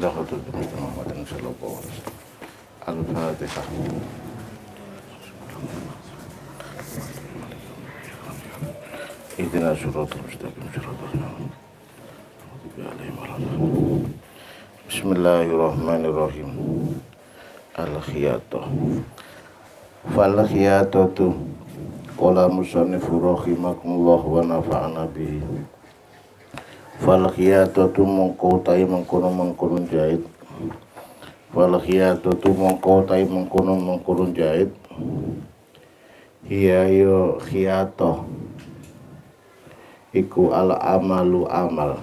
إلى حضرة محمد صلى الله عليه وسلم. الفاتحة. اهدنا الصراط المستقيم صراط الذين أنعمت عليهم. بسم الله الرحمن الرحيم. Al-khiyatah. Fal-khiyatatu qala musannifu rahimakumullah wa nafa'ana bihi. Fal-khiyatatu mongko tai mengkono jahit. Fal-khiyatatu mongko tai mengkono jahit. Hiya yo khiyatah iku al-amalu amal.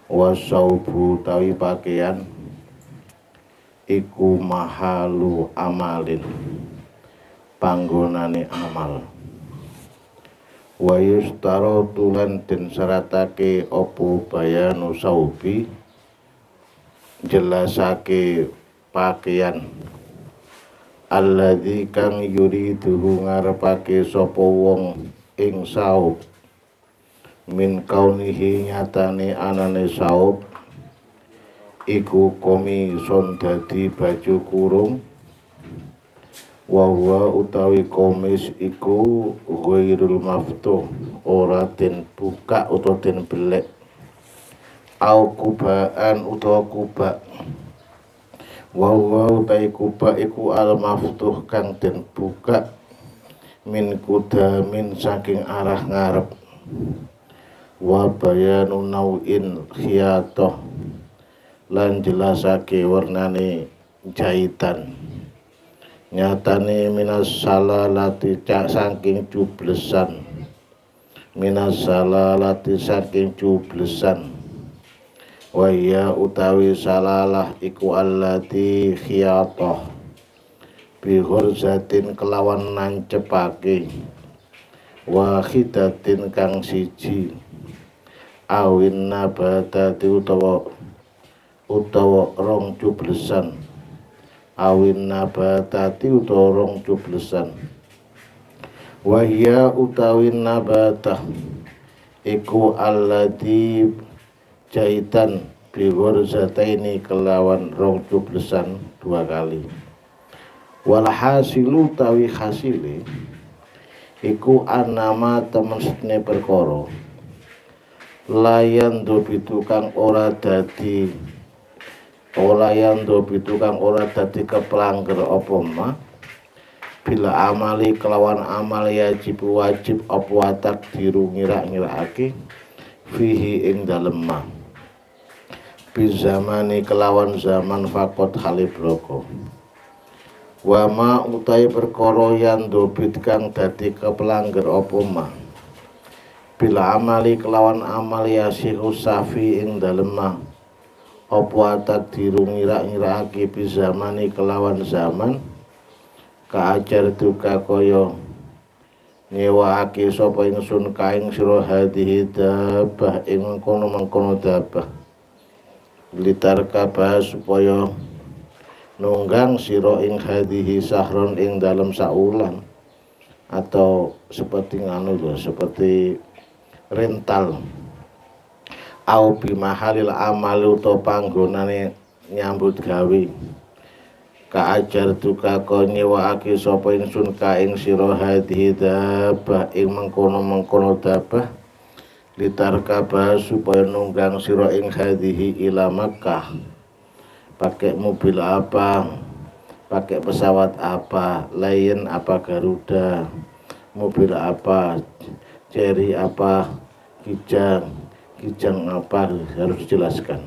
Wasaubu tawi pakaian iku mahalu amalin panggonane amal. Wa yustaratu lan den syaratake opo bayanu saubi jelasake pakaian alladzi kang yuridu ngarepake sapa wong ing saub min kaunihi nyatane anane saub iku komison dadi baju kurung wa huwa utawi komis iku ghairul maftuh ora den buka utawa den belek au kubaan utawa kubak wa huwa utawi kubak iku al maftuh kang den buka min kudamin saking arah ngarep wa bayanu nau'in khiyatah lan jelasake warnane jahitan nyatane minas salalati saking cublesan minas salalati saking cublesan wa ya utawi salalah iku allati khiyatah bi ghurzatin kelawan nancepake wa khidatin kang siji awin nabatati utawa rong cublesan awin nabatati utawa rong cublesan wahya utawi nabatah iku allati jahitan bi ghurzaini kelawan rong cublesan dua kali. Walhasilu tawi hasile iku anama temen setne perkara layan dobitu kang ora dadi kepelangger apa ma bila amali kelawan amal wajib apa takdiru ngira-ngirakake fihi ing dalem ma bizamani kelawan zaman fakot halibroko wa ma utai perkara yang dobit kang dadi kepelangger apa ma bila amali kelawan amal yasihu safi ing dalem ma apa takdiru ngira-ngirakake bizamani kelawan zaman kaajar duka kaya nyewaake sapa ingsun kaing sira hadhihi dabah ing mengkono dabah litarka bahas supaya nunggang sira ing hadhihi sahron ing dalam saulan atau seperti seperti rental au bimahalil amal utawa panggonane nyambut gawe kaajar duka kon nyewaake sapa ingsun ka ing sira hadhihi dabah ing mengkono dabah litarkaba supaya nunggang sira ing hadhihi ila Makkah pakai mobil apa, pakai pesawat apa, Lion apa Garuda, mobil apa, Cherry apa, Kijang apa harus dijelaskan.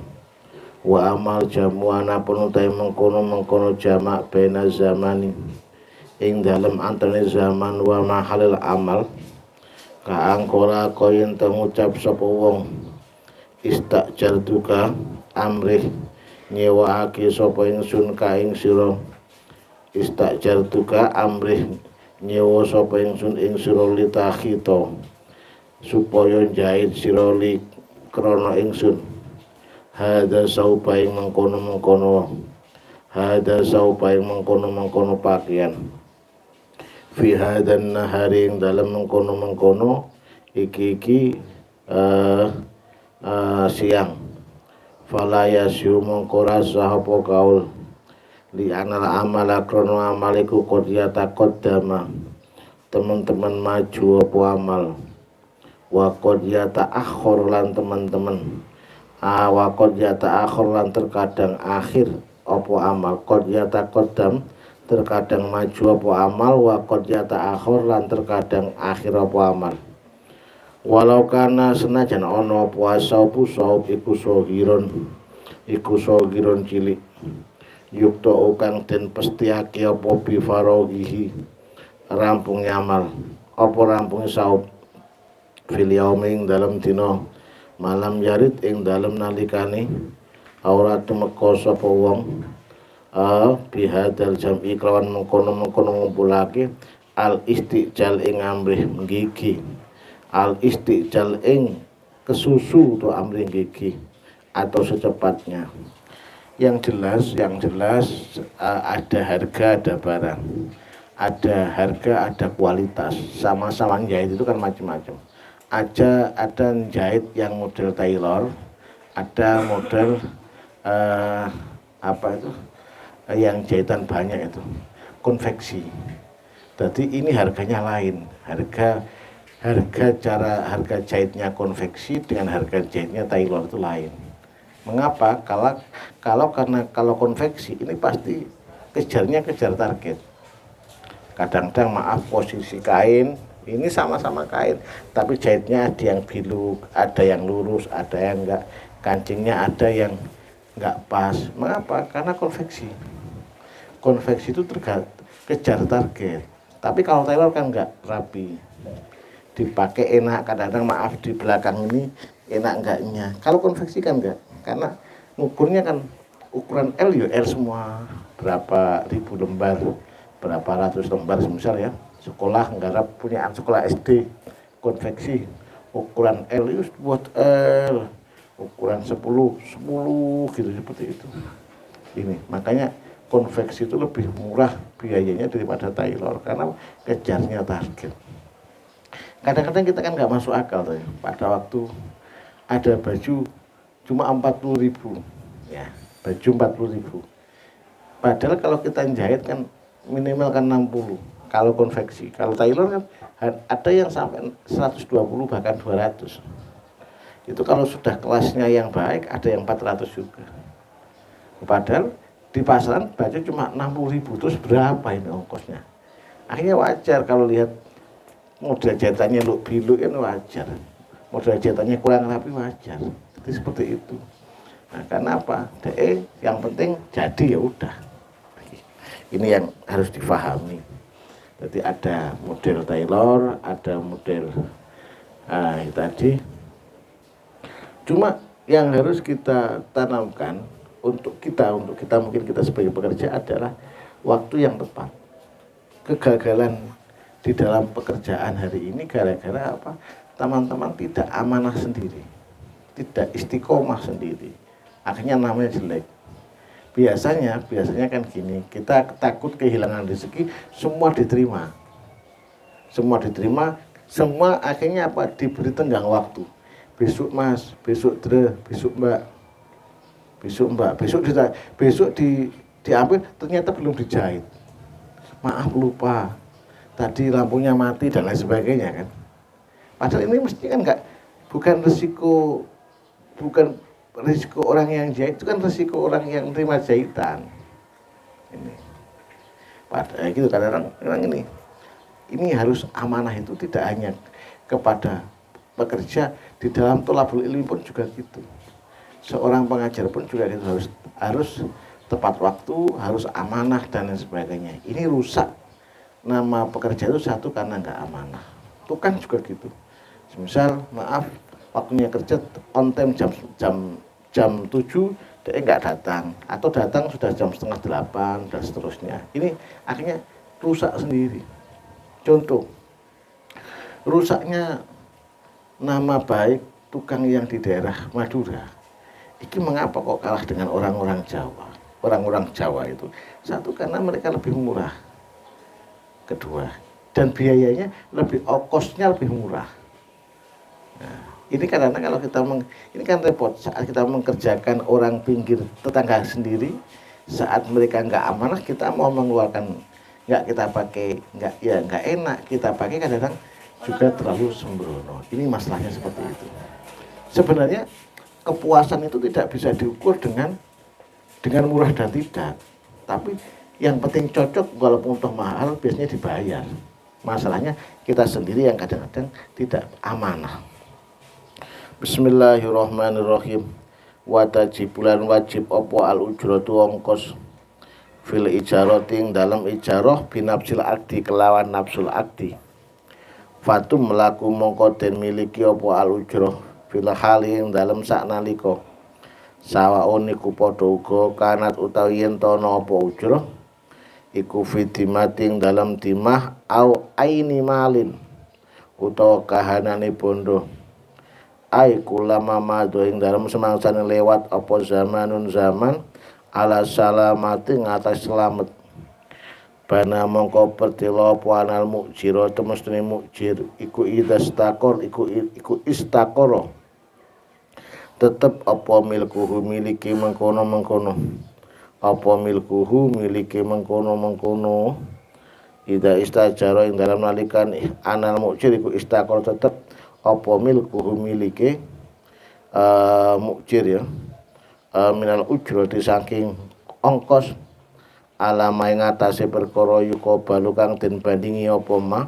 Wa amal jamuana penutai mengkono jamak bena zamani ing dalam antane zaman wa mahalil amal kaangkola koyen tengucap sapa wong istakjartuka amrih nyewaake sapa ingsun ka ing sira istakjartuka amrih nyewa sapa ingsun ing sira litakhito supaya jahit sira li krana ingsun hada saupa ing mengkono pakaian fi hadan nahari ing dalam mengkono iki siang fala yasyu mongkora sahapo kaul li anal amala krono amaliku kodiyata kodama teman-teman maju apa amal wa kodiyata akhor lan teman-teman wa kodiyata akhor lan terkadang akhir apa amal kodiyata kodam terkadang maju apa amal wa kodiyata akhor lan terkadang akhir apa amal walau kana senajan ono puasa pusau iku sogiron cilik yukto ukang den pestiake apa bifarogihi rampung amal apa rampung saub fil yauming dalam dina malam yarid ing dalam nalikane ora tumeka sapa wong bihadal jam'i kelawan mengkono-mengkono ngumpulake al istijal ing amrih gigi al istijal ing kesusu atau amrih gigi atau secepatnya. Yang jelas ada harga, ada barang, ada harga, ada kualitas. Sama-sama jahit itu kan macam-macam. Ada jahit yang model tailor, ada model yang jahitan banyak itu konveksi. Jadi ini harganya lain. Harga jahitnya konveksi dengan harga jahitnya tailor itu lain. Mengapa? Kalau konveksi ini pasti kejar target. Kadang-kadang maaf posisi kain ini sama-sama kain, tapi jahitnya ada yang biluk, ada yang lurus, ada yang enggak, kancingnya ada yang enggak pas. Mengapa? Karena konveksi itu kejar target. Tapi kalau tailor kan enggak rapi, dipakai enak. Kadang-kadang maaf di belakang ini enak enggaknya. Kalau konveksi kan enggak, karena ngukurnya kan ukuran L ya L semua, berapa ribu lembar, berapa ratus lembar misal ya. Sekolah nggarap punya sekolah SD konveksi ukuran L itu buat L, ukuran 10 gitu seperti itu. Ini makanya konveksi itu lebih murah biayanya daripada tailor karena kejarnya target. Kadang-kadang kita kan nggak masuk akal tuh ya. Pada waktu ada baju cuma 40.000 ya, baju 40.000. Padahal kalau kita jahit kan minimal kan 60 kalau konveksi. Kalau tailor kan ada yang sampai 120 bahkan 200. Itu kalau sudah kelasnya yang baik ada yang 400 juga. Padahal di pasaran baju cuma 60.000, terus berapa ini ongkosnya? Akhirnya wajar kalau lihat model jahitannya biluk ini wajar. Model jahitannya kurang rapi wajar. Jadi seperti itu. Nah, karena apa? Yang penting jadi ya udah. Ini yang harus difahami. Jadi ada model tailor, ada model tadi. Cuma yang harus kita tanamkan untuk kita mungkin kita sebagai pekerja adalah waktu yang tepat. Kegagalan di dalam pekerjaan hari ini gara-gara apa? Teman-teman tidak amanah sendiri, tidak istiqomah sendiri, akhirnya namanya jelek. Biasanya kan gini, kita takut kehilangan rezeki, semua diterima, semua akhirnya apa? Diberi tenggang waktu. Besok mas, besok dre, besok mbak, besok diambil, ternyata belum dijahit. Maaf lupa, tadi lampunya mati dan lain sebagainya kan. Padahal ini mesti kan bukan risiko orang yang jahit, itu kan risiko orang yang menerima jahitan. Ini. Padahal gitu kadang-kadang ini harus amanah itu tidak hanya kepada pekerja, di dalam tholabul ilmi pun juga gitu. Seorang pengajar pun juga gitu, harus tepat waktu, harus amanah dan lain sebagainya. Ini rusak nama pekerja itu satu karena nggak amanah. Tukang juga gitu. Misal maaf waktunya kerja on time jam 7 dia nggak datang, atau datang sudah jam setengah 8 dan seterusnya. Ini akhirnya rusak sendiri. Contoh, rusaknya nama baik tukang yang di daerah Madura. Ini mengapa kok kalah dengan orang-orang Jawa? Orang-orang Jawa itu satu karena mereka lebih murah, kedua dan biayanya ongkosnya lebih murah. Nah, Ini kadang-kadang kalau kita ini kan repot saat kita mengerjakan orang pinggir tetangga sendiri, saat mereka nggak amanah kita mau mengeluarkan nggak kita pakai nggak enak kita pakai kadang-kadang juga terlalu sembrono. Ini masalahnya seperti itu. Sebenarnya kepuasan itu tidak bisa diukur dengan murah dan tidak, tapi yang penting cocok walaupun toh mahal biasanya dibayar. Masalahnya kita sendiri yang kadang-kadang tidak amanah. Bismillahirrahmanirrahim. Wajib opo al ujratu ongkos fil ijaroting dalam ijaroh binafsil akdi kelawan nafsul akdi. Fatum melaku mongko den miliki opo al ujroh fil haling dalam saknaliko. Sawaun iku padha uga kanat utawi yen tono apa ujroh iku fitimating dalam timah au aini malin utawa kahanane bondo. Ai kulama madu ing dalam semangsane lewat apa zamanun zaman ala salamati ngatas selamat bana mongko pertila apa anal mukjiro temestune mukjir iku idastakor iku istakoro tetep apa milkuhu miliki mengkono apa milkuhu miliki mengkono ida istajaro ing dalam nalikan anal mukjir iku istakor tetep apa milkuhu miliki mukjir ya minal ujrati saking ongkos alama ing atase perkara yuka balu kang den bandingi apa ma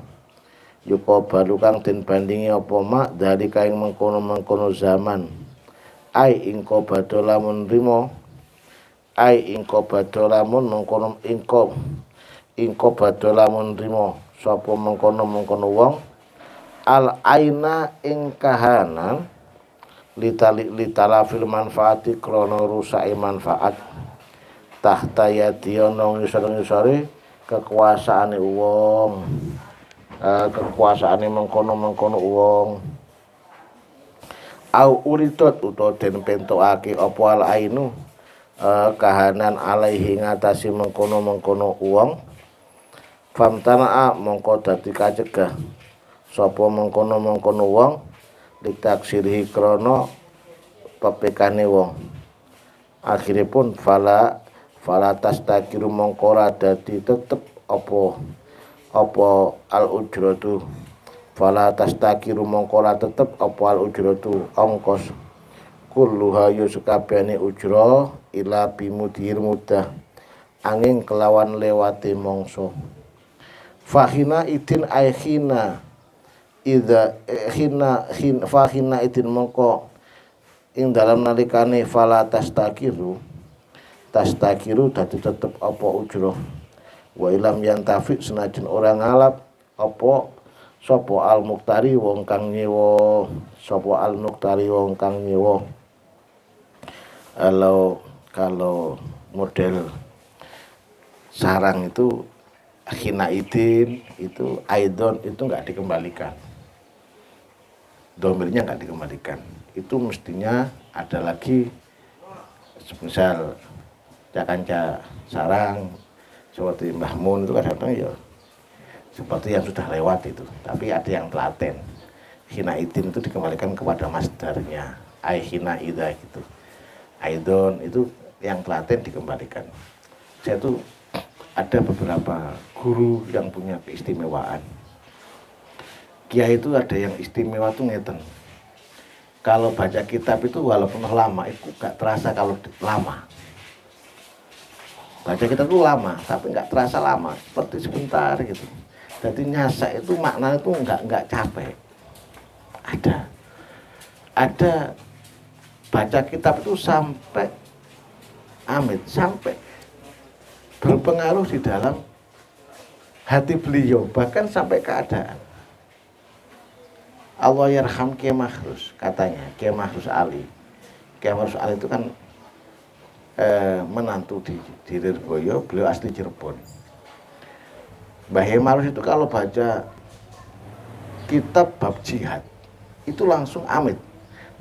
yuka balu kang den bandingi apa ma dari kaing mengkono zaman ai ingko badha lamun rimo ai ingko badha lamun mengkono ingko badha lamun rimo sapa mengkono wong al aina ing kahanan litala fil manfaati krono rusai manfaat tahta yati ono ngisor-ngisore kekuasaane wong kekuasaane mengkono wong au uridot utawa den pentokake apa al ainu kahanan alaihi ngatasi mengkono wong famtana'a mongko dadi kacegah sapa mengkono wong ditaksirhi krono pepekane wong akhiripun fala tastakiru mongko ra dadi tetep apa al ujratu fala tastakiru mongko ra tetep apa al ujratu ongkos kulluha yusukabene ujra ila bimudir mudah angin kelawan lewate mongso fahina idin aihina ida fahina idin mongko ing dalam nalikane fala tastakiru dadi tetep apa ujroh wa ilam yantafi senajan orang ngalap apa sapa al muktari wong kang nyewa kalau model sarang itu khina idin itu aidon itu enggak dikembalikan, domirnya enggak dikembalikan, itu mestinya ada lagi misal kanca sarang seperti Mbah Mun itu kadang-kadang ya seperti yang sudah lewat itu, tapi ada yang telaten khina idin itu dikembalikan kepada masdarnya ai khina ida gitu, aidon itu yang telaten dikembalikan. Saya tuh ada beberapa guru yang punya keistimewaan. Kiai itu ada yang istimewa tuh ngeten. Kalau baca kitab itu walaupun lama itu gak terasa kalau lama. Baca kitab itu lama, tapi gak terasa lama, seperti sebentar gitu. Jadi nyasa itu maknanya itu gak capek. Ada baca kitab itu sampai amit, sampai berpengaruh di dalam hati beliau, bahkan sampai keadaan. Allah yarham Kiai Makhrus, katanya Kiai Makhrus Ali. Kiai Makhrus Ali itu kan menantu di Lirboyo, beliau asli Cirebon. Mbah Makhrus itu kalau baca kitab bab jihad itu langsung amit,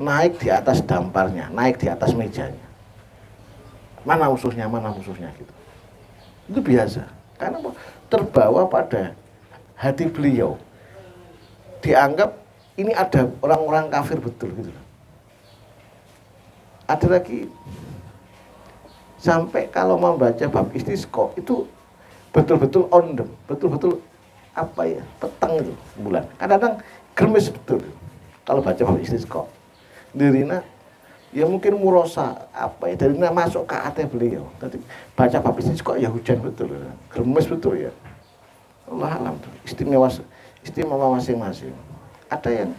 naik di atas damparnya, naik di atas mejanya. Mana musuhnya gitu. Itu biasa, karena terbawa pada hati beliau. Dianggap ini ada orang-orang kafir betul gitu. Ada lagi sampai kalau membaca bab istisqa itu betul-betul on them, betul-betul apa ya, petang itu bulan. Kadang-kadang gemes betul kalau baca bab istisqa. Dirina ya mungkin murosa apa ya, dirina masuk ke hati beliau. Tadi baca bab istisqa ya hujan betul, gemes betul ya. Allah alam tuh istimewa masing-masing. Ada yang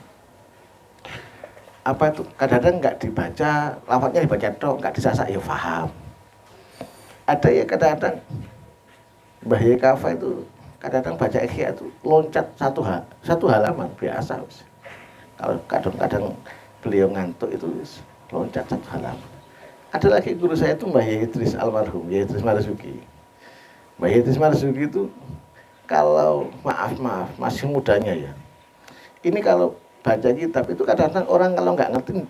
apa itu kadang-kadang nggak dibaca, lafadznya dibaca tok, nggak disasak ya paham. Ada ya kadang-kadang Mbah Yai Kafa itu kadang-kadang baca Ihya itu loncat satu halaman biasa. Kalau kadang-kadang beliau ngantuk itu loncat satu halaman. Ada lagi guru saya itu Mbah Yai Idris almarhum, Yai Idris Marzuki. Mbah Yai Idris Marzuki itu kalau maaf masih mudanya ya. Ini kalau baca kitab itu kadang-kadang orang kalau nggak ngerti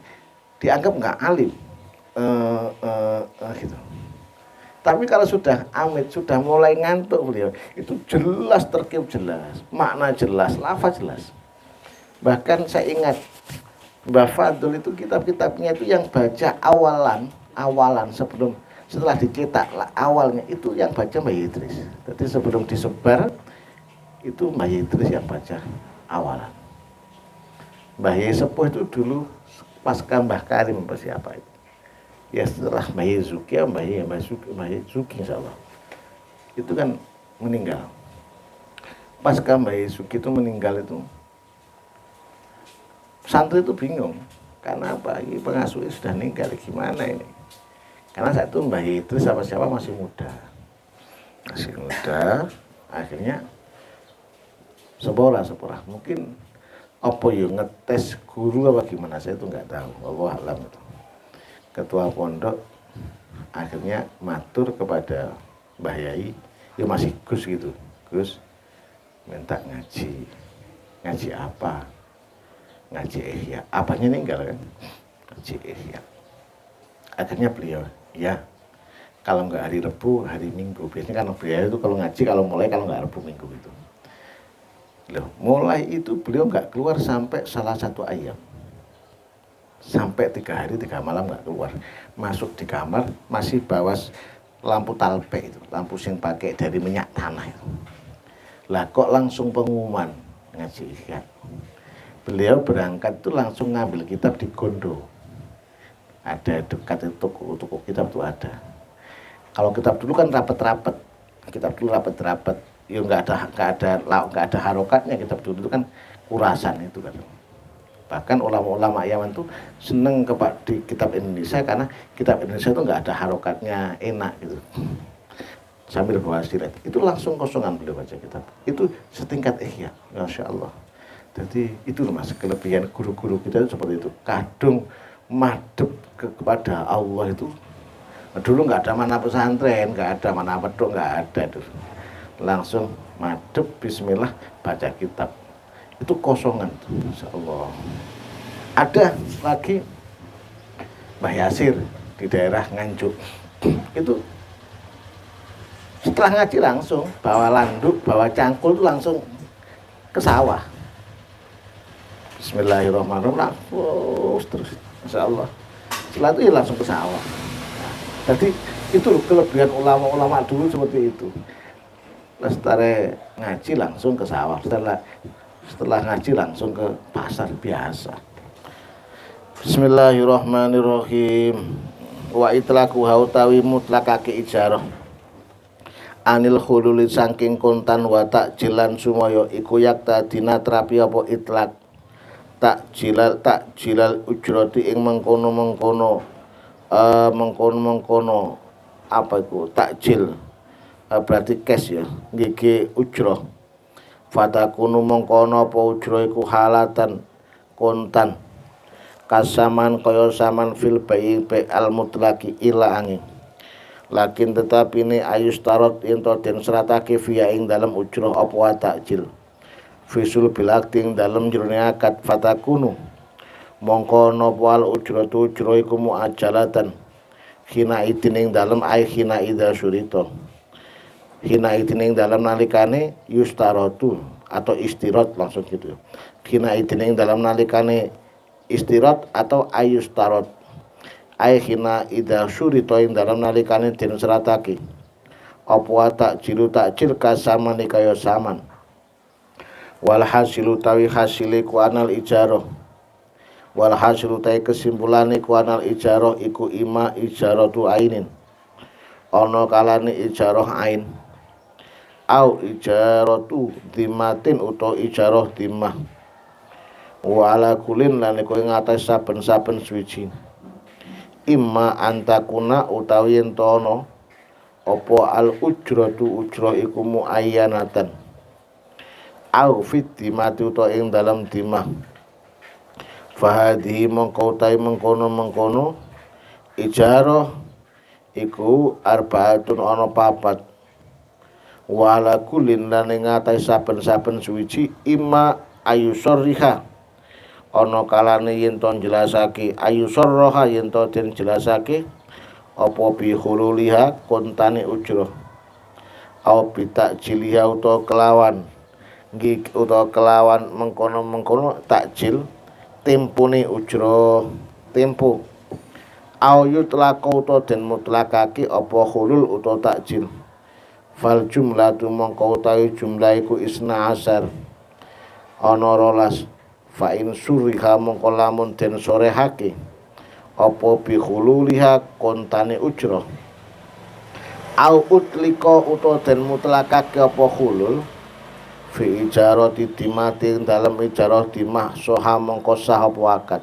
dianggap nggak alim, gitu. Tapi kalau sudah amit, sudah mulai ngantuk beliau, itu jelas terkiup jelas, makna jelas, lafaz jelas. Bahkan saya ingat Mbah Fadul itu kitab-kitabnya itu yang baca awalan setelah dicetak awalnya itu yang baca Mbah Idris. Jadi sebelum disebar itu Mbah Idris yang baca awalan. Mbah Yai Sepuh itu dulu pasca Mbah Karim siapa itu. Ya setelah Mbah Yai Zuki, Mbah Yai Zuki insyaallah. Itu kan meninggal. Pasca Mbah Yai Zuki itu meninggal itu santri itu bingung. Karena apa? Ini pengasuhnya sudah meninggal, gimana ini? Karena saat itu Mbah Yai Idris siapa masih muda. Akhirnya sepora. Mungkin apa ya ngetes guru apa gimana, saya itu nggak tahu. Allah alam itu. Ketua pondok akhirnya matur kepada Mbah Yai, ya masih Gus gitu, Gus minta ngaji apa? Ngaji Ihya. Apanya ninggal kan? Ngaji Ihya. Akhirnya beliau, ya kalau nggak hari Rebu, hari Minggu. Biasanya kan beliau itu kalau ngaji kalau nggak Rebu Minggu itu. Loh, mulai itu beliau nggak keluar sampai salah satu ayam, sampai 3 hari 3 malam nggak keluar, masuk di kamar masih bawa lampu talpe itu, lampu sing pakai dari minyak tanah itu. Lah kok langsung pengumuman ngaji Ihya. Beliau berangkat itu langsung ngambil kitab di Gondo, ada dekat itu toko kitab itu ada. Kalau kitab dulu kan rapet-rapet, ya nggak ada harokatnya. Kitab dulu itu kan kurasan itu kan. Bahkan ulama-ulama Yaman tuh seneng di kitab Indonesia karena kitab Indonesia itu nggak ada harokatnya, enak gitu. Sambil bawa silet, itu langsung kosongan beliau baca kitab. Itu setingkat Ihya, masya Allah. Jadi itu mas kelebihan guru-guru kita itu seperti itu. Kadung madep kepada Allah itu. Dulu nggak ada mana pesantren, nggak ada mana pedok, nggak ada itu. Langsung madep bismillah baca kitab. Itu kosongan tuh, insyaallah. Ada lagi Mbah Yasir di daerah Nganjuk. Itu setelah ngaji langsung bawa landuk, bawa cangkul itu langsung ke sawah. Bismillahirrahmanirrahim. Terus insyaallah. Setelah itu ya langsung ke sawah. Nah, jadi itu kelebihan ulama-ulama dulu seperti itu. Lestari ngaji langsung ke sawah, setelah ngaji langsung ke pasar biasa. Bismillahirrahmanirrahim. Wa itlaku hautawi mutlakake ijarah anil khululi saking kontan wa takjilan sumaya iku yakta dina trapi apa itlak takjilal ujrati ing mengkono apa iku takjil. Berarti cash ya, gigi ujroh. Fatakunu mengkono apa ujroh iku halatan kontan. Kasaman kaya saman fil bayi al mutlaki ila angin. Lakin tetap ini ayus tarot into den seratake via ing dalam ujroh apa takjil. Visul bilakting dalam jroning akad fatakunu. Mengkono apa al ujroh tu ujroh iku muajalatan. Hina idin ing dalam ay hina ida surito. Hina itining dalam nalikane yustarotu atau istirat langsung gitu. Kina idin ing dalam nalikane istirat atau ayustarot. Ai kina ida syurito ing dalam nalikane den seratake. Apa takjilu takjil kasaman kaya saman. Wal hasilu tawi hasile ku anal ijarah. Wal hasilu tawi kesimpulane ku anal ijarah iku ima ijaratu ainin. Ana kalane ijarah ain. Au ijaratu dimatin utawa ijarah dimah. Wa ala kulin lan iku ing atas saben-saben suci. Imma antakuna utawi yen ana apa al ujratu ujrah iku muayyanatan. Au fit dimati utawa ing dalam dimah. Fahadhi mongko utawi mengkono ijarah iku arbaatun ana papat. Wala kulin lan ing atas saben-saben suci imma ayusarriha ana kalane yen to jelasake ayusarraha yen to den jelasake apa bi hululiha kontane ujrah au bi takjiliha utawa kelawan nggih utawa kelawan mengkono takjil tempone ujrah tempo au yutlaqo utawa den mutlakake apa hulul utawa takjil. Fal jumlatu mongko utawi jumlah iku isna asar ana 12. Fa in suriha mongko lamun den sorehake apa bi khululiha kontane ujrah au utliko utawa den mutlakake apa khulul fi ijarati dimati dalam ijarah dimah soha mongko sah apa akad.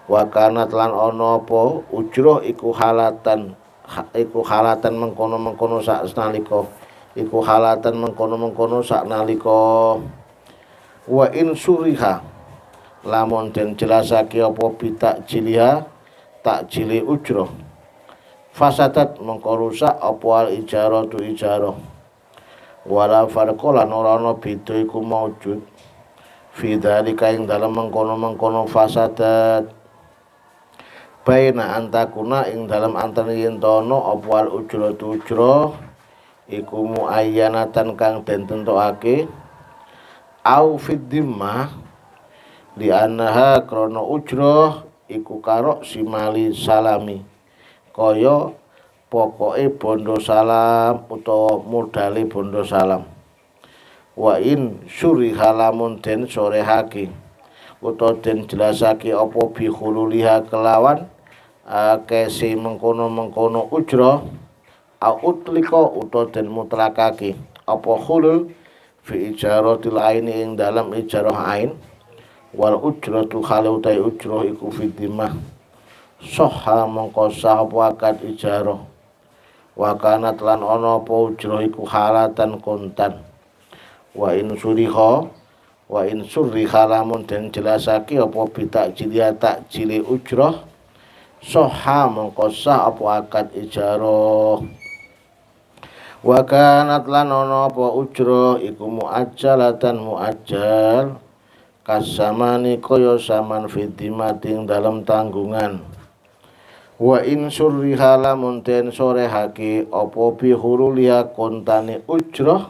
Wa kanat lan ana apa ujrah iku halatan mengkono sak nalika iku halatan mengkono sak nalika. Wa in suriha lamun den jelasake apa bitak jiliha takjili ujrah fasadat mengko rusak apa al ijaratu ijarah. Wala farqa lan ora ana beda iku maujud fi dzalika ing dalem mengkono fasadat baina antakuna ing dalam antane yen tono apa al ujratu ujrah iku muayyanatan kang den tentokake au fid dimmah li annaha krana ujrah iku karo simali salami kaya pokoke bondo salam utawa modale bondo salam. Wa in syuri halamun den sorehake utawa den jelasake apa bi khululiha kelawan kese mengkono ujrah au utlika utawa den mutlakake apa khulul fi ijaratil aini ing dalam ijarah ain wal ujratu khalu ta ujrah iku fi dimah sahha mongko sah akad ijarah. Wa kanat lan ana apa ujrah iku halatan kontan. Wa in surriha lamun den jelasake apa bitak jilia tak jili ujrah sahha mongko sah apa akad ijarah. Wa kanat lan ana apa ujrah iku muajjalatan muajjal kasamani kaya saman fitimating dalam tanggungan. Wa in surriha lamun den sorehake apa bi huruliha kontane ujrah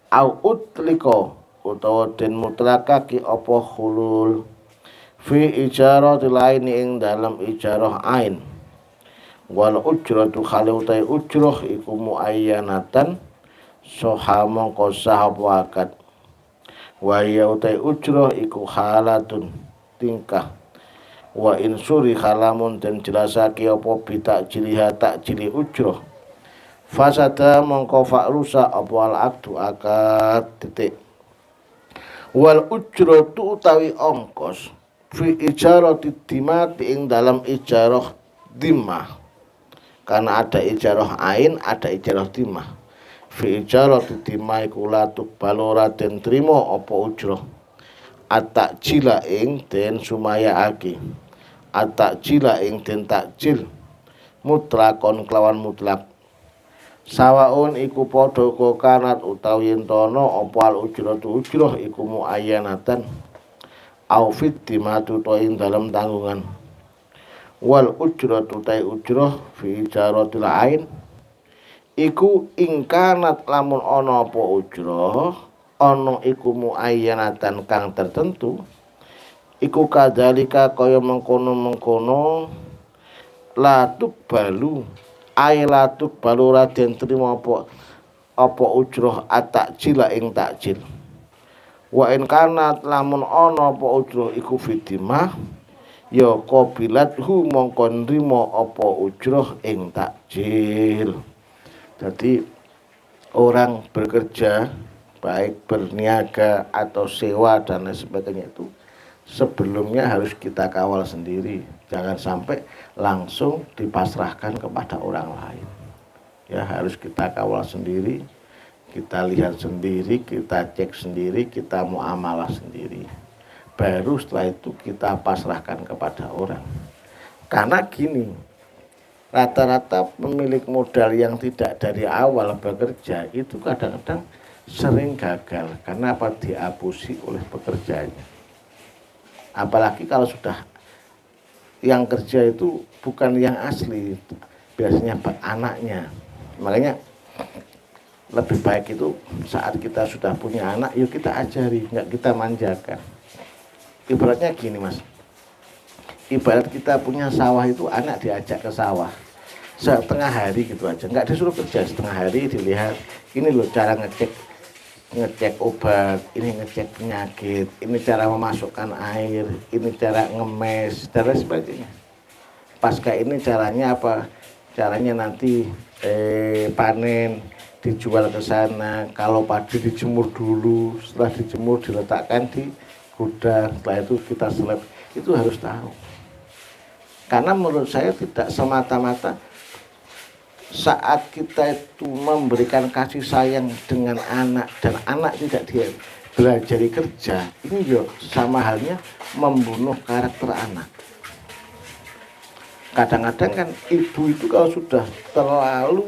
au utliko utawa den mutlakake apa hulul fi ijaratil aini ing dalam ijarah ain wal ujratu khalu ta ujrah iku muayyanatan soha mongko sah akad. Wa ya utai ujrah iku halatun tingkah. Wa in suri halamun dan jelasake apa bitak jiliha tak jili ujrah fasada mongko fa'rusa apa al akdu akad titik. Wal ujratu utawi ongkos fi ijarati dimati ing dalam ijarah dimah karena ada ijarah ain ada ijarah dimah. Fi ijarati dimah iku latuk balora den trimo apa ujrah at-takjila ing den sumayaake at-takjila ing den takjil mutlakon kelawan mutlak sawaun iku padha kanat utawi entono apa al ujratu ujrah iku muayyanatan au fit dimatu to ing dalam tanggungan. Wal ujratu ta ujrah fi ijaratil ain iku ing kanat lamun ana apa ujrah ana iku muayyanatan kang tertentu iku kadzalika kaya mengkono-mengkono latuk balu latuk balu raden trima apa ujroh atakjila ing takjil wa in kana lamun ana apa ujroh iku fitimah ya qabilat hu mongko nrimo apa ujroh ing takjil. Jadi orang bekerja baik berniaga atau sewa dan lain sebagainya itu sebelumnya harus kita kawal sendiri, jangan sampai langsung dipasrahkan kepada orang lain. Ya harus kita kawal sendiri, kita lihat sendiri, kita cek sendiri, kita muamalah sendiri. Baru setelah itu kita pasrahkan kepada orang. Karena gini, rata-rata pemilik modal yang tidak dari awal bekerja itu kadang-kadang sering gagal. Karena apa? Diapusi oleh pekerjanya. Apalagi kalau sudah yang kerja itu bukan yang asli, biasanya anaknya. Makanya lebih baik itu saat kita sudah punya anak, yuk kita ajari, nggak kita manjakan. Ibaratnya gini mas, ibarat kita punya sawah itu anak diajak ke sawah setengah hari gitu aja, nggak disuruh kerja setengah hari, dilihat ini loh cara ngecek obat, ini ngecek penyakit, ini cara memasukkan air, ini cara ngemes, dan sebagainya. Pasca ini caranya apa? Caranya nanti panen, dijual ke sana. Kalau padi dijemur dulu, setelah dijemur diletakkan di gudang, setelah itu kita seleb. Itu harus tahu. Karena menurut saya tidak semata-mata saat kita itu memberikan kasih sayang dengan anak dan anak tidak dia belajar kerja, ini juga sama halnya membunuh karakter anak. Kadang-kadang kan ibu itu kalau sudah terlalu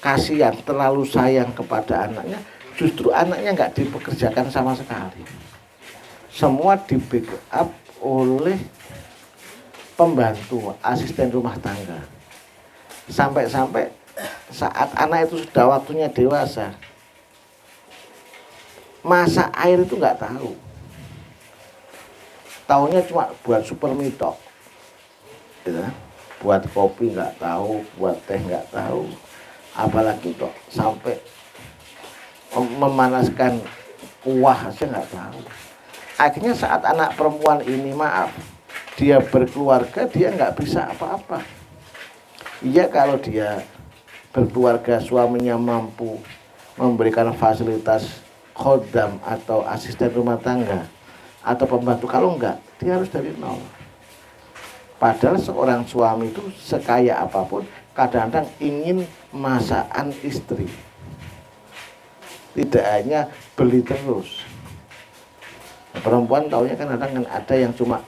kasihan, terlalu sayang kepada anaknya, justru anaknya nggak dipekerjakan sama sekali. Semua di backup oleh pembantu, asisten rumah tangga. Sampai-sampai saat anak itu sudah waktunya dewasa, masak air itu nggak tahu. Taunya cuma buat super mitok, gitu. Buat kopi nggak tahu, buat teh nggak tahu, apalagi kok sampai memanaskan kuah aja nggak tahu. Akhirnya saat anak perempuan ini dia berkeluarga, dia nggak bisa apa-apa. Iya kalau dia berkeluarga, suaminya mampu memberikan fasilitas khodam atau asisten rumah tangga atau pembantu, kalau enggak dia harus dari nol. Padahal seorang suami itu sekaya apapun kadang-kadang ingin masakan istri, tidak hanya beli terus. Perempuan taunya kan kadang ada yang cuma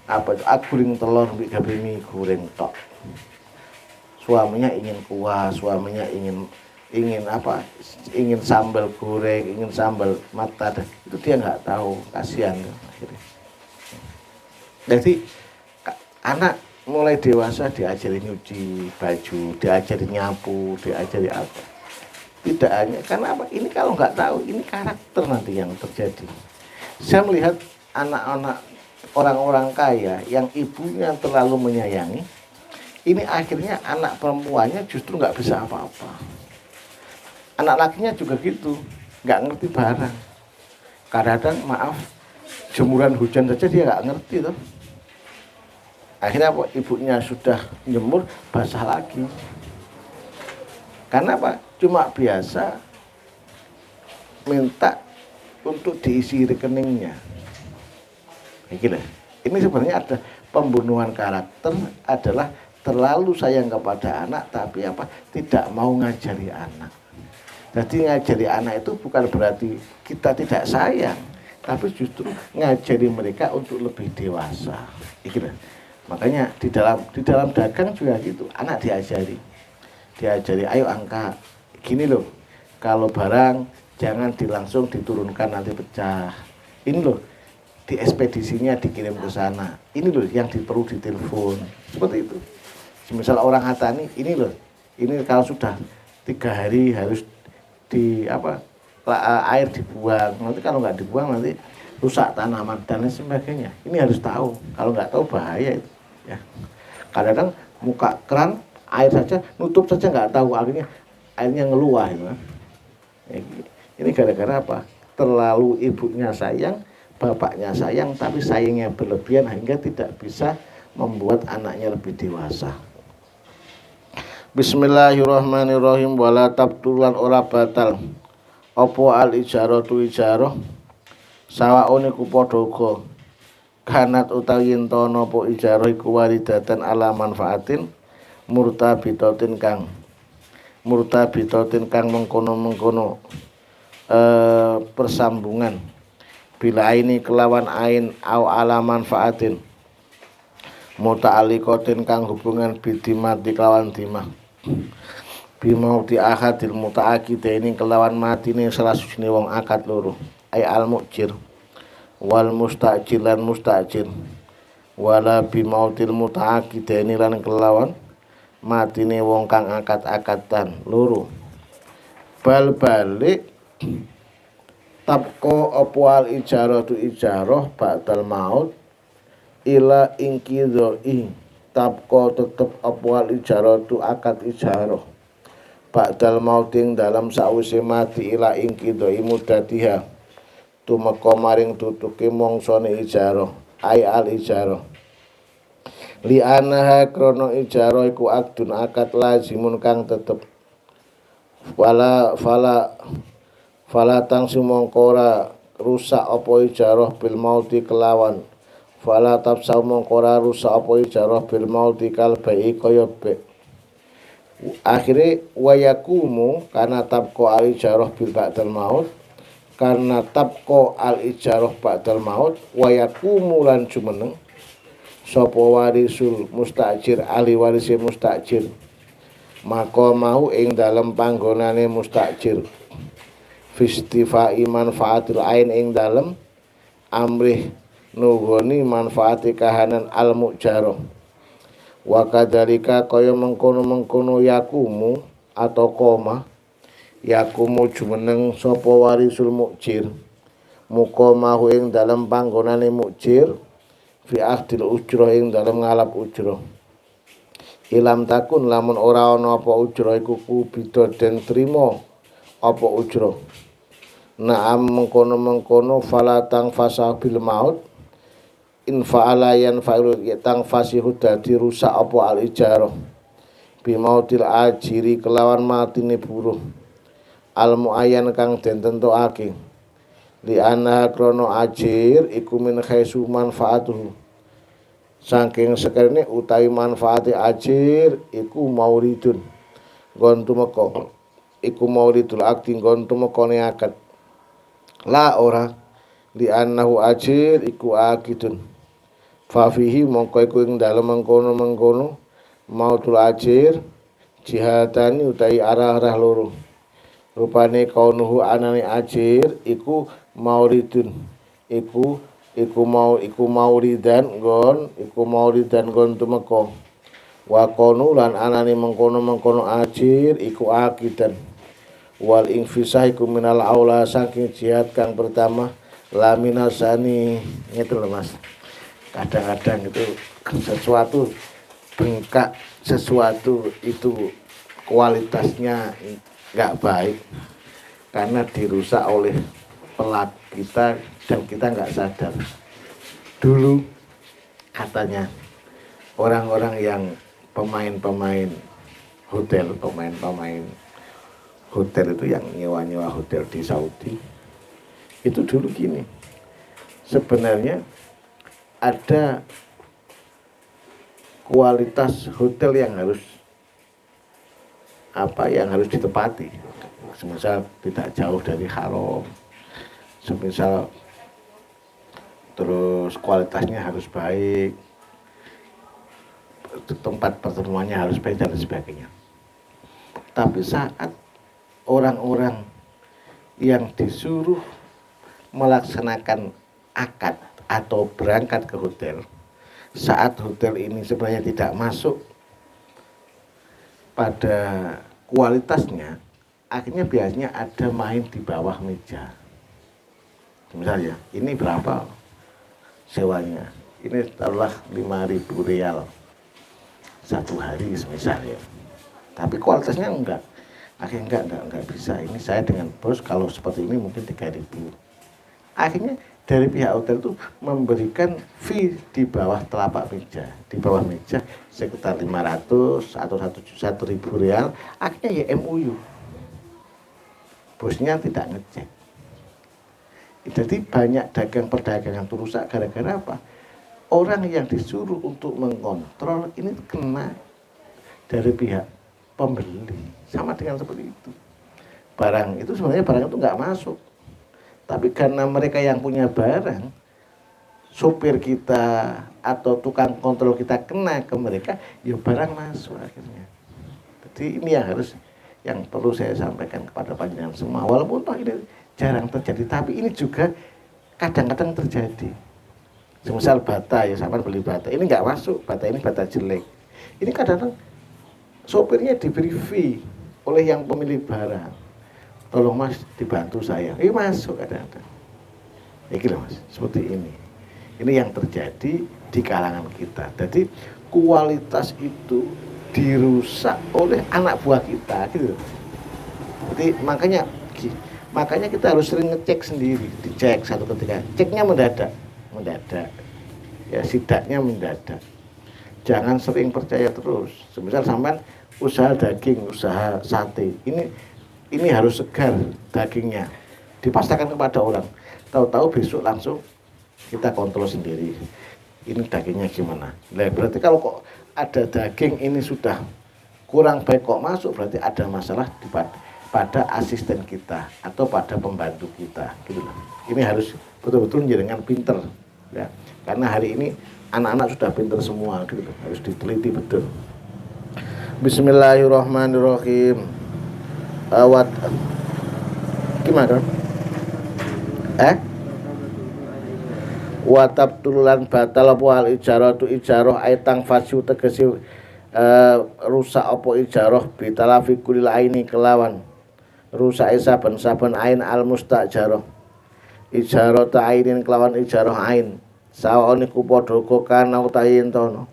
apa itu goreng telur, mie goreng tok. Suaminya ingin kuah, suaminya ingin apa? Ingin sambal goreng, ingin sambal mata, itu dia nggak tahu, kasihan. Jadi anak mulai dewasa diajari nyuci baju, diajari nyapu, diajari apa. Tidak hanya karena apa? Ini kalau nggak tahu, ini karakter nanti yang terjadi. Saya melihat anak-anak orang-orang kaya yang ibunya terlalu menyayangi. Ini akhirnya anak perempuannya justru nggak bisa apa-apa. Anak lakinya juga gitu, nggak ngerti barang. Kadang-kadang maaf, jemuran hujan saja dia nggak ngerti tuh. Akhirnya apa? Ibunya sudah jemur, basah lagi. Karena apa? Cuma biasa minta untuk diisi rekeningnya. Ini sebenarnya ada pembunuhan karakter, adalah terlalu sayang kepada anak, tapi apa? Tidak mau ngajari anak. Jadi ngajari anak itu bukan berarti kita tidak sayang, tapi justru ngajari mereka untuk lebih dewasa. Makanya di dalam dagang juga gitu, anak diajari, ayo angka gini loh, kalau barang jangan langsung diturunkan nanti pecah. Ini loh, di ekspedisinya dikirim ke sana. Ini loh yang perlu ditelepon. Seperti itu. Misal orang Hatani, ini loh, ini kalau sudah 3 hari harus air dibuang. Nanti kalau nggak dibuang nanti rusak tanaman dan lain sebagainya. Ini harus tahu. Kalau nggak tahu bahaya itu. Ya. Kadang-kadang muka keran air saja nutup saja nggak tahu, akhirnya airnya ngeluah. Gitu. Ini gara-gara apa? Terlalu ibunya sayang, bapaknya sayang, tapi sayangnya berlebihan hingga tidak bisa membuat anaknya lebih dewasa. Bismillahirrahmanirrahim. Wala tabtulan ora batal opo al ijaratu ijarah sawaun iku padha uga kanat utawi yen ta napa ijarah iku waridatan ala manfaatin murtabitatin kang mengkono-mengkono persambungan bila ini kelawan ain au ala manfaatin muta'alliqatin kang hubungan bidimati kelawan dimah bimau di akadil muta'akide ini kelawan matine salah sujine wong akad loro ay al mukjir wal mustajir lan mustajir wala bimautil muta'akide ini lan kelawan matine wong kang akad-akatan loro bal balik tabko opwal ijaratu ijarah ba'dal maut ila ingkidoi tabko tetep opwal ijaratu akad ijarah ba'dal mauting dalam sawise mati ila ingkidoi mudatiha tumeka maring tutuke mongsone ijarah ai al ijarah li anaha krono ijarah iku akdun akad lazimun kang tetep fala tangsi mongkora rusak apa ijarah bil mauti kelawan fala tabsa mongkora rusak apa ijarah bil mauti kal bai kaya be akhirnya wayakumu karena tabko al ijarah bil ba'dal maut karena tabko al ijarah ba'dal maut wayakumu lan jumeneng sapa warisul mustajir ahli warise mustajir maka mau ing dalem panggonane mustajir fistifai manfaatil ain ing dalem amrih nugoni manfaati kahanan al mujarah wa kadzalika kaya mengkono-mengkono yakumu atau koma yakumu jumeneng sapa warisul mukjir muka mahu ing dalem panggonane mukjir fi akhdil ujrah ing dalem ngalap ujrah ilam takun lamun ora ana apa ujrah iku kubida den trima apa ujrah naam mengkono-mengkono fala tang fasabil maut in fa'ala yan fa'ilul tang fasihu dadi rusak apa al ijarah bimautil ajiri kelawan matine buruh al muayyan kang den tentokake li ana krono ajir iku min khaisu manfaatuhu saking sekerene utawi manfaate ajir iku mauridun nggon tumeka iku mauridul akti nggon tumekane akad la ora li annahu ajir iku akidun fafihi mongko iku ing dalem mengkono-mengkono mautul ajir jihadani utawi arah-arah loro rupane kaunuhu anane ajir iku mauridun iku mauridan nggon tumeka wa konu lan anane mengkono-mengkono ajir iku akidan wal infisah iku minal aula saking jihad kang pertama lamina sani gitu loh Mas. Kadang-kadang itu sesuatu bengkak, sesuatu itu kualitasnya nggak baik karena dirusak oleh pelaku kita dan kita nggak sadar. Dulu katanya orang-orang yang pemain hotel itu yang nyewa hotel di Saudi itu dulu gini, sebenarnya ada kualitas hotel yang harus ditepati. Semisal tidak jauh dari haram, semisal terus kualitasnya harus baik, tempat pertemuannya harus baik dan sebagainya. Tapi saat orang-orang yang disuruh melaksanakan akad atau berangkat ke hotel, saat hotel ini sebenarnya tidak masuk pada kualitasnya, akhirnya biasanya ada main di bawah meja. Misalnya, ini berapa sewanya? Ini taruhlah 5.000 real satu hari misalnya. Tapi kualitasnya enggak. Akhirnya enggak bisa. Ini saya dengan bos kalau seperti ini mungkin 3.000. Akhirnya dari pihak hotel itu memberikan fee di bawah telapak meja, di bawah meja sekitar 500 atau 1.000 real. Akhirnya ya MOU. Bosnya tidak ngecek. Jadi banyak dagang perdagangan itu rusak gara-gara apa? Orang yang disuruh untuk mengontrol ini kena dari pihak pembeli. Sama dengan seperti itu. Barang itu sebenarnya barang itu nggak masuk. Tapi karena mereka yang punya barang, sopir kita atau tukang kontrol kita kena ke mereka, ya barang masuk akhirnya. Jadi ini yang perlu saya sampaikan kepada panjenengan semua. Walaupun toh ini jarang terjadi, tapi ini juga kadang-kadang terjadi. Semisal bata, ya sama beli bata, ini nggak masuk, bata ini bata jelek. Ini kadang-kadang sopirnya diberi fee oleh yang pemilik barang. Tolong mas dibantu saya, ini masuk kadang-kadang. Ya gitu mas, seperti ini. Ini yang terjadi di kalangan kita. Jadi kualitas itu dirusak oleh anak buah kita, gitu. Jadi makanya kita harus sering ngecek sendiri, dicek satu ketika. Ceknya mendadak, ya sidaknya mendadak. Jangan sering percaya terus. Semisal sampai usaha daging, usaha sate, ini harus segar dagingnya, dipasarkan kepada orang. Tahu-tahu besok langsung kita kontrol sendiri. Ini dagingnya gimana? Nah, berarti kalau kok ada daging ini sudah kurang baik kok masuk, berarti ada masalah pada asisten kita atau pada pembantu kita, gitu. Ini harus betul-betul dengan pinter, ya. Karena hari ini anak-anak sudah pinter semua, gitu. Harus diteliti betul. Bismillahirrahmanirrahim. Gimana? Watabtulan batal apa al ijarah tu ijarah aitang fasyu tegesi rusak apa ijarah bitalafi kulil aini kelawan rusak saben-saben ain al mustajarah ijarah ta ainin kelawan ijarah ain sawane ku padha kana utahin tono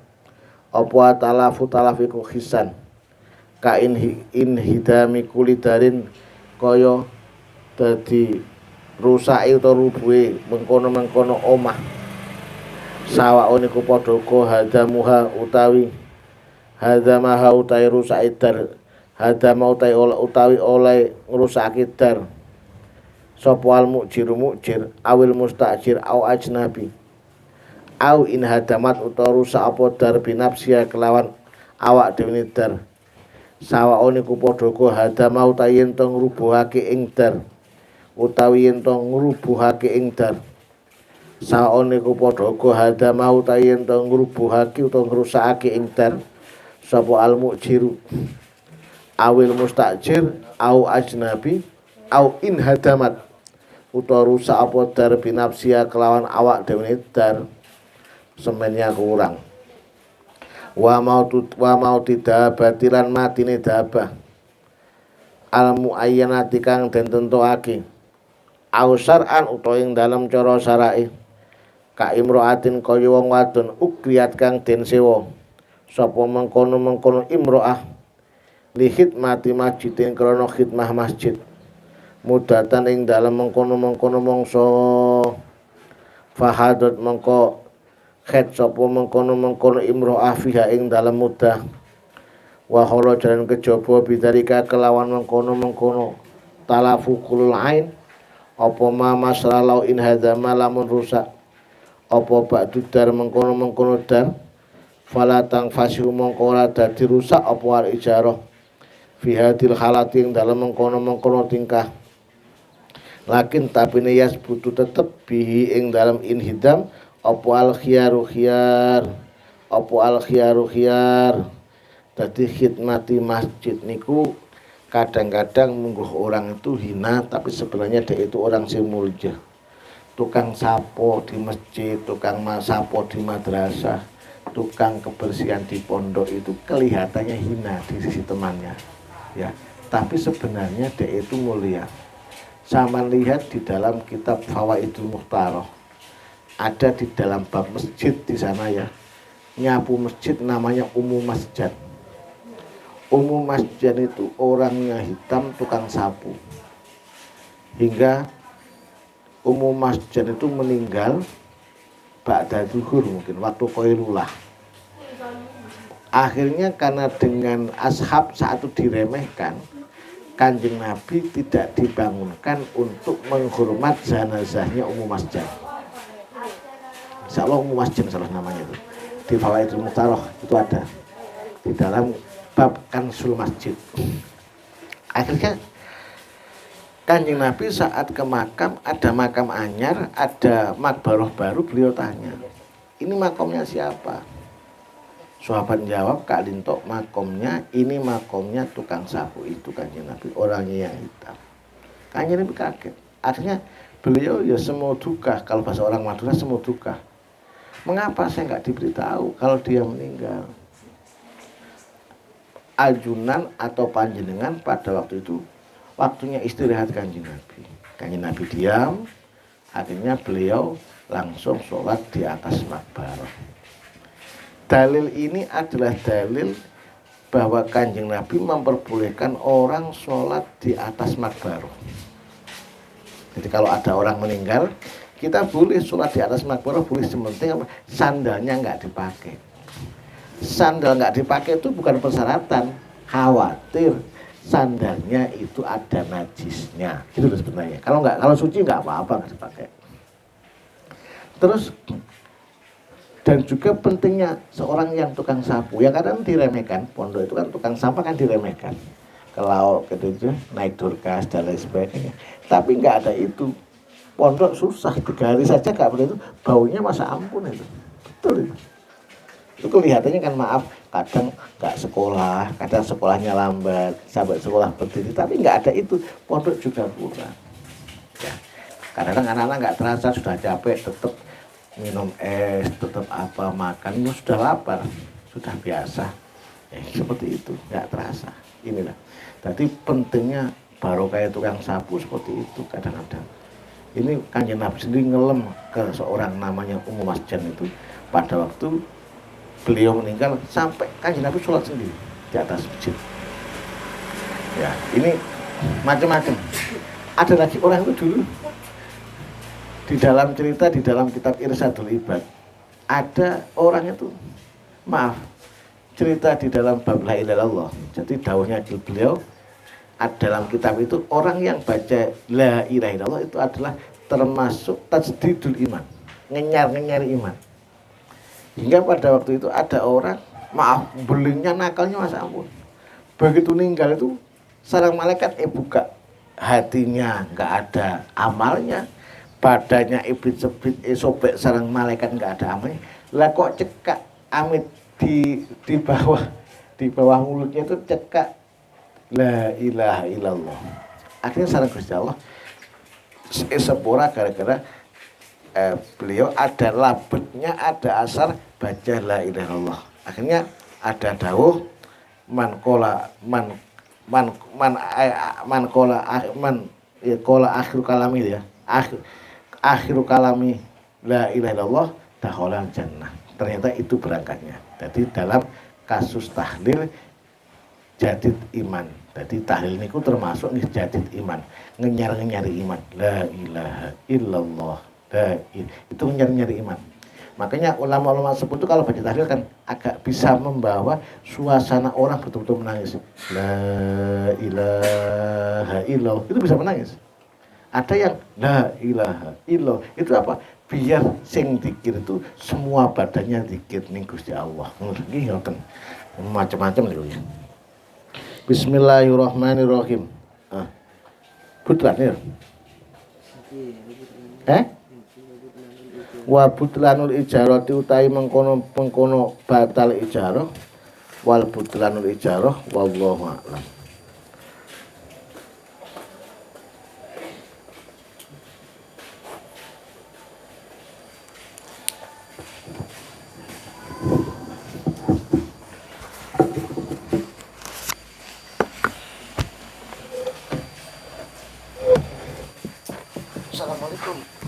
apa talafiku hisan ka hidami kulidarin kaya dadi rusake utawa rubuhe mengkono-mengkono omah sawaone ku padha hadamuha utawi hadamaha utawi rusake dar hadama utawi oleh ngrusake dar sapa al mujir awil mustajir au ajnabi au in hadamat utawa rusak apa dar binafsia kelawan awak dhewe dar sawaone ku padha hadama utawi yen tong ngrubuhake ing dar utawi yen to ngrubuhake ing dar saone ku padha hadama utawi yen to ngrubuhake utawa ngrusakake ing dar sapa al mujiru awil mustajir au ajnabi au in hadamat utawa rusak apa dar binafsia kelawan awak dhewe dar semennya kurang wa mau tidak batilan matine dabah al muayyanati kang den tentuake ausar'an utawa ing dalem cara syar'i ka imro'atin kaya wong wadon ukriyat kang den sewa sapa mengkono imro'ah li khidmati masjidin krana khidmah masjid mudatan ing dalem mengkono mangsa fahadat mengko khet sapa mengkono imro'ah fiha ing dalem mudah wa khara jalan kejaba bidarika kelawan mengkono talafu kulul ain apa ma masalah in hadzama lamun rusak apa ba'du dar mengkono dar falatang fasihu mongko ora dadi rusak apa al ijarah fi hadil halati ing dalem mengkono tingkah lakin tapi niyas butuh tetep bihi ing dalem inhidam apa al khiyaru khiyar dadi khidmati masjid niku kadang-kadang mungguh orang itu hina, tapi sebenarnya dia itu orang yang mulia. Tukang sapo di masjid, tukang sapo di madrasah, tukang kebersihan di pondok itu kelihatannya hina di sisi temannya. Ya, tapi sebenarnya dia itu mulia. Sama lihat di dalam kitab Fawaidul Mukhtarah, ada di dalam bab masjid di sana ya, nyapu masjid namanya umum masjid. Umum masjid itu orangnya hitam, tukang sapu. Hingga umum masjid itu meninggal ba'da zuhur, mungkin waktu Qailulah. Akhirnya karena dengan ashab saat itu diremehkan, Kanjeng Nabi tidak dibangunkan untuk menghormat jenazahnya umum masjid. Insya Allah umum masjid salah namanya itu. Di Fawaidul Mukhtarah itu ada di dalam bab kansul masjid. Akhirnya Kanjeng Nabi saat ke makam, ada makam anyar, ada makbaroh baru, beliau tanya, ini makamnya siapa? Sahabat jawab, Kak Lintok, makamnya, ini makamnya tukang sapu itu Kanjeng Nabi, orangnya yang hitam. Kanjeng Nabi kaget. Akhirnya beliau ya semua duka, kalau bahasa orang Madura semua duka. Mengapa saya nggak diberitahu kalau dia meninggal? Ajunan atau panjenengan pada waktu itu waktunya istirahat Kanjeng Nabi. Kanjeng Nabi diam, akhirnya beliau langsung sholat di atas makbarah. Dalil ini adalah dalil bahwa Kanjeng Nabi memperbolehkan orang sholat di atas makbarah. Jadi kalau ada orang meninggal, kita boleh sholat di atas makbarah, boleh, sementing sandalnya nggak dipakai. Sandal nggak dipakai itu bukan persyaratan, khawatir sandalnya itu ada najisnya, gitu loh sebenarnya. Kalau suci nggak apa-apa nggak dipakai. Terus dan juga pentingnya seorang yang tukang sapu, yang kadang diremehkan, pondok itu kan tukang sampah kan diremehkan, kalau gitu naik durkas dan lain sebagainya. Tapi nggak ada itu, pondok susah 3 hari saja nggak boleh itu, baunya masa ampun itu, betul itu. Itu kelihatannya kan maaf, kadang nggak sekolah, kadang sekolahnya lambat, sampai sekolah berdiri, tapi nggak ada itu, pondok juga kurang. Ya. Kadang anak-anak nggak terasa sudah capek, tetap minum es, tetap apa makan, ya sudah lapar, sudah biasa. Seperti itu, nggak terasa. Inilah. Jadi pentingnya barokah tukang sapu seperti itu kadang-kadang. Ini Kanjeng Nabi sendiri ngelem ke seorang namanya Ummu Masjan itu pada waktu beliau meninggal, sampai Kanjeng Nabi sholat sendiri di atas masjid. Ya, ini macam-macam. Ada lagi orang itu dulu di dalam cerita di dalam kitab Irsadul Ibad, ada orang itu, maaf, cerita di dalam bab la ilaha illallah. Jadi dawuhnya beliau dalam kitab itu, orang yang baca la ilaha illallah itu adalah termasuk tajdidul iman, ngenyar-ngenyari iman. Hingga pada waktu itu ada orang, maaf, belingnya nakalnya masa ampun. Begitu meninggal itu, sarang malaikat buka, hatinya nggak ada amalnya, badannya ibrit-sebrit, sobek sarang malaikat nggak ada amalnya. Lah kok cekak amit di bawah mulutnya itu cekak la ilaha illallah. Akhirnya sarang Gusti Allah sepura gara-gara beliau ada labetnya, ada asar baca la ilaha illallah. Akhirnya ada dawuh man kola akhir kalami ya, akhir kalami la ilaha illallah dakhalal jannah. Ternyata itu berangkatnya. Jadi dalam kasus tahlil jadid iman. Jadi tahlil niku termasuk jadid iman, ngenyar-nyari iman. La ilaha illallah. Itu nyari-nyari iman. Makanya ulama-ulama sebut itu kalau baca tahlil kan agak bisa membawa suasana orang betul-betul menangis. La ilaha illallah, itu bisa menangis. Ada yang la ilaha illallah, itu apa? Biar sing dikir itu semua badannya dikir ning Gusti Allah. Nggih ngoten. Macam-macam lho ya. Bismillahirrahmanirrahim. Putran ya. Wa butlanul ijarati utai mengkono batal ijarah, wal butlanul ijarah wallahu a'lam. Assalamualaikum.